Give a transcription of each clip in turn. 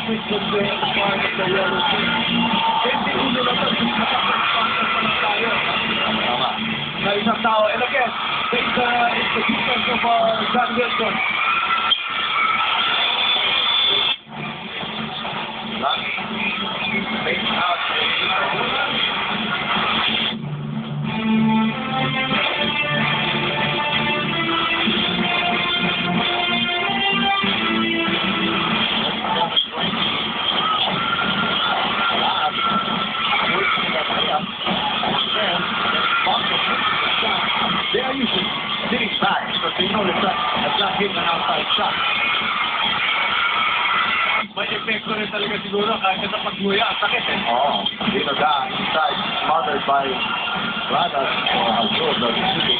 switch the play at the start of the yellow team. 21 na to, nakapag-sponsor pa lang tayo. Tama. Na isang tao. And again, it's the defense of John Wilson. Face out. They are usually sitting back because they know the shot has not hit an outside shot. May epekto rin talaga siguro kahit sa pagmuya. Sakit eh. Oh, dito down inside, smothered by Radas or Azul, the city.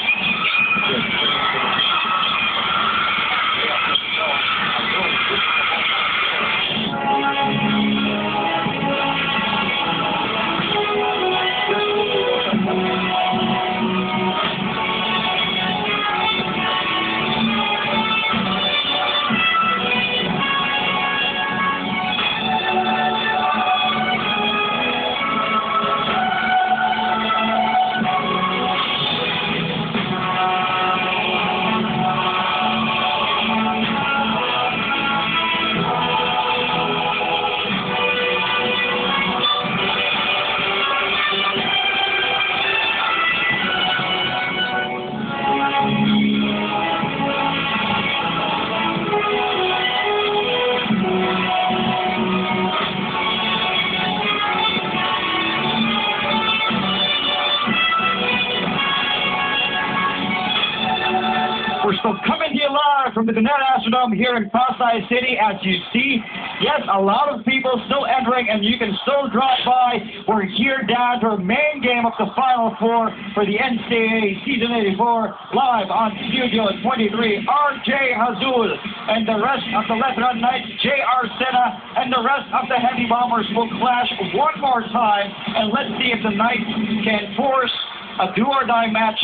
We're still coming to you live from the Gannett Astrodome here in Pasay City. As you see, yes, a lot of people still entering, and you can still drop by. We're here down to our main game of the Final Four for the NCAA Season 84, live on Studio 23. RJ Hazul and the rest of the Veteran Knights, JR Sena, and the rest of the Heavy Bombers will clash one more time, and let's see if the Knights can force a do-or-die match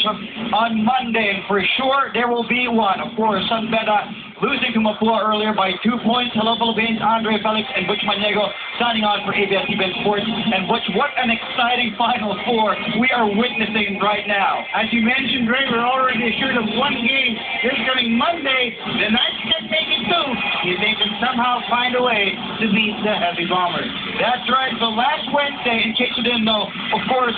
on Monday, and for sure there will be one. Of course, San Beda losing to Mapua earlier by 2 points. Hello, Philippines. Andre Felix and Butch Maniego signing on for ABS-CBN Sports. And Butch, what an exciting Final Four we are witnessing right now. As you mentioned, Ray, we're already assured of one game this coming Monday. The Knights can make it two if they can somehow find a way to beat the Heavy Bombers. That's right. So last Wednesday, in case you didn't know, of course,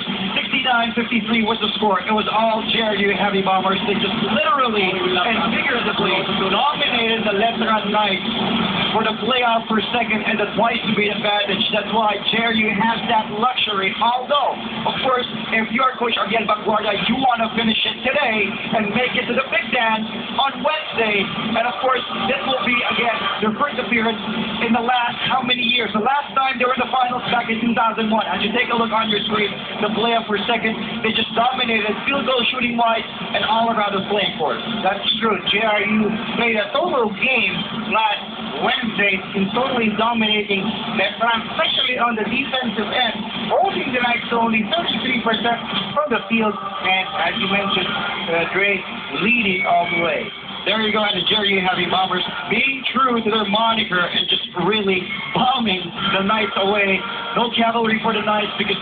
69-53 was the score. It was all JRU Heavy Bombers. They just literally and figuratively dominated the Veteran Knights for the playoff for second and the twice-to-beat advantage. That's why JRU has that luxury. Although, of course, if you're Coach Ariel Baguarda, you want to finish it today and make it to the big dance on Wednesday. And of course, this will be, again, their first appearance in the last how many years? The last time they were in the finals back in 2001. As you take a look on your screen, the playoff for second, they just dominated field goal shooting-wise and all around the playing court. That's true. JRU played a total game last Wednesday in totally dominating Veteran, especially on the defensive end, holding the Knights to only 33% from the field, and as you mentioned, Dre leading all the way. There you go, and the JRU Heavy Bombers being true to their moniker and just really bombing the Knights away. No cavalry for the Knights because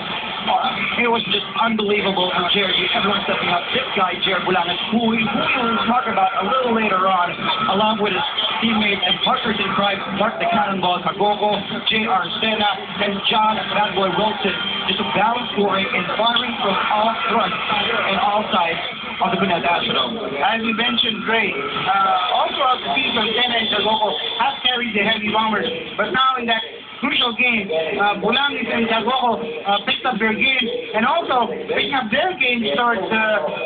it was just unbelievable from JRU. Everyone stepping up. This guy, Jared Bulanes, who we will talk about a little later on, along with his teammates and partners in crime, Mark the Cannonball Kagoko, JR Sena, and John Bad Boy Wilson. Just a balanced scoring and firing from all fronts and all sides of the Gannett Astrodome. As you mentioned, Dre, also out the team from Sena and Kagoko have carried the Heavy Bombers, but now in that crucial game, Bulanes and Kagoko picked up their game, and also picking up their game towards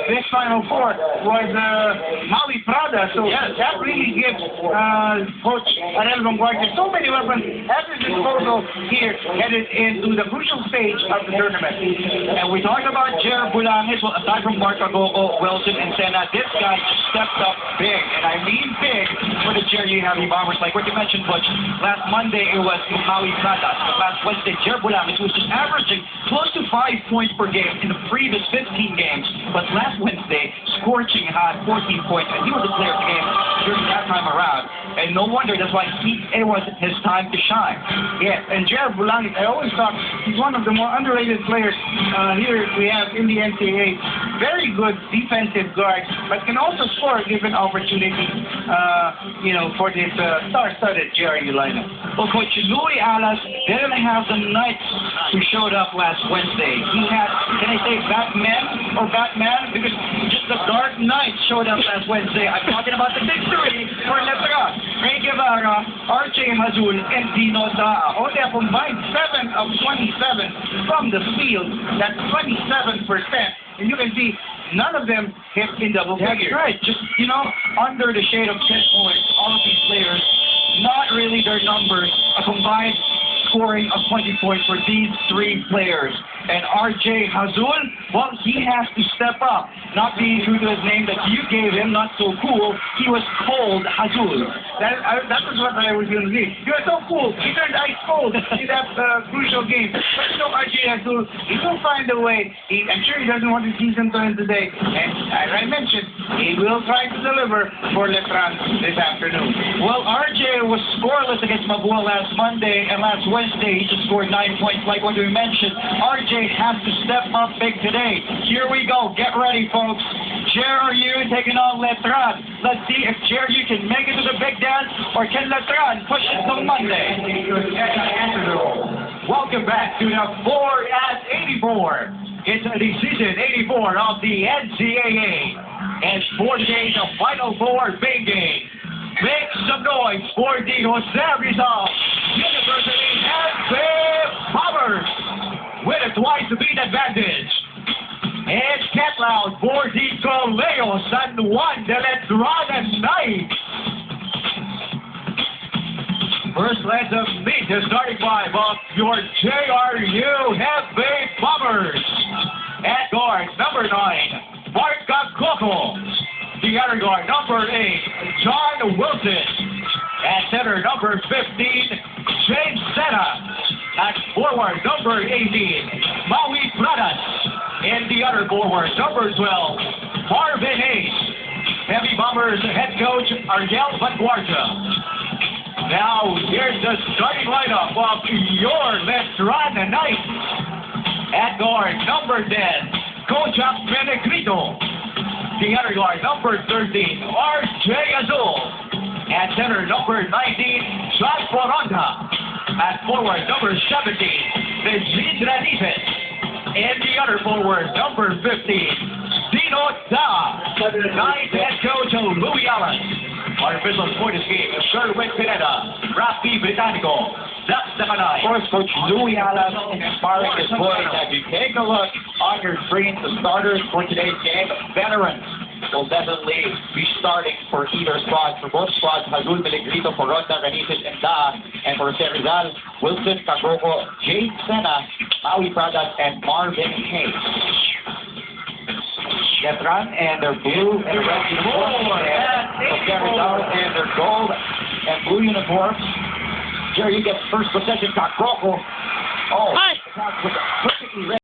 this Final Four was Maui Prada. So yes, that really gives Coach Ariel Baguarda so many weapons at his disposal here, headed into the crucial stage of the tournament. And we talked about Jared Bulanes. Well, aside from Mark Kagoko, Wilson, and Sena, this guy just stepped up big, and I mean big, for the JRU Heavy Bombers. Like what you mentioned, Butch, last Monday it was Maui Prada. But last Wednesday, Jared Bulanes was just averaging close to 5 points per game in the previous 15 games. But last Wednesday, scorching hot, 14 points, and he was the player of the game during that time time around. And no wonder, that's why it was his time to shine. Yes, and Jared Bulangit, I always thought he's one of the more underrated players here we have in the NCAA. Very good defensive guard, but can also score given opportunity, for this star-studded JRU lineup. Well, Coach Louis Alas didn't have the Knights who showed up last Wednesday. He had, can I say Batman? Because just the Dark Knight showed up last Wednesday. I'm talking about the victory for Letran. Ray Guevara, RJ Hazul, and Dino Daa. Only a combined 7 of 27 from the field. That's 27%. And you can see none of them hit in double figures. That's right. Just, under the shade of 10 points, all of these players, not really their numbers, a combined scoring of 20 points for these three players. And RJ Hazul, well, he has to step up. Not being true to his name that you gave him, not so cool. He was cold Hazul. That was what I was going to say. You're so cool. He turned ice cold in that crucial game. But RJ Hazul, he will find a way. I'm sure he doesn't want the season to end today. And as I mentioned, he will try to deliver for Letran this afternoon. Well, RJ was scoreless against Mabua last Monday, and last Wednesday he just scored 9 points like what we mentioned. RJ has to step up big today. Here we go. Get ready, folks. JRU taking on Letran. Let's see if JRU can make it to the big dance, or can Letran push it till Monday. Welcome back to the 4-84. It's the season 84 of the NCAA. And for today, the Final Four big game. Make some noise for the Jose Rizal University FA Bombers with a twice-to-beat advantage. And Cat Loud for the Colegio San Juan de Letran Knights. First, let's meet the starting five of your JRU FA Bombers. At guard, number 9, Mark Coco. The other guard, number 8, John Wilson. At center, number 15, James Sena. At forward, number 18, Maui Pradas. And the other forward, number 12, Marvin Hayes. Heavy Bombers head coach, Ariel Vanguardia. Now, here's the starting lineup of your Letran Knights. At guard, number 10, Coach Penegrito. The other guard, number 13, RJ Azul. At center, number 19, John Foronda. At forward, number 17, Regine Ranices. And the other forward, number 15, Dino Da. Ninth head coach, Louis Allen. Our officials for this game, Sherwin Pineda, Rafi Britannico. That's the Kanay. Of course, Coach Louis Allen inspiring his boys. As you take a look on your screen, the starters for today's game, veterans will definitely be starting for either squad. For both squads, Hazul Penegrito, Foronda, Ranices, and Da. And for Jose Rizal, Wilson, Cagroco, James Sena, Maui Pradas, and Marvin Hayes. Letran and their blue and red uniforms, and Jose Rizal and their gold and blue uniforms. JRU gets first possession, Cagroco. Oh, perfectly ready.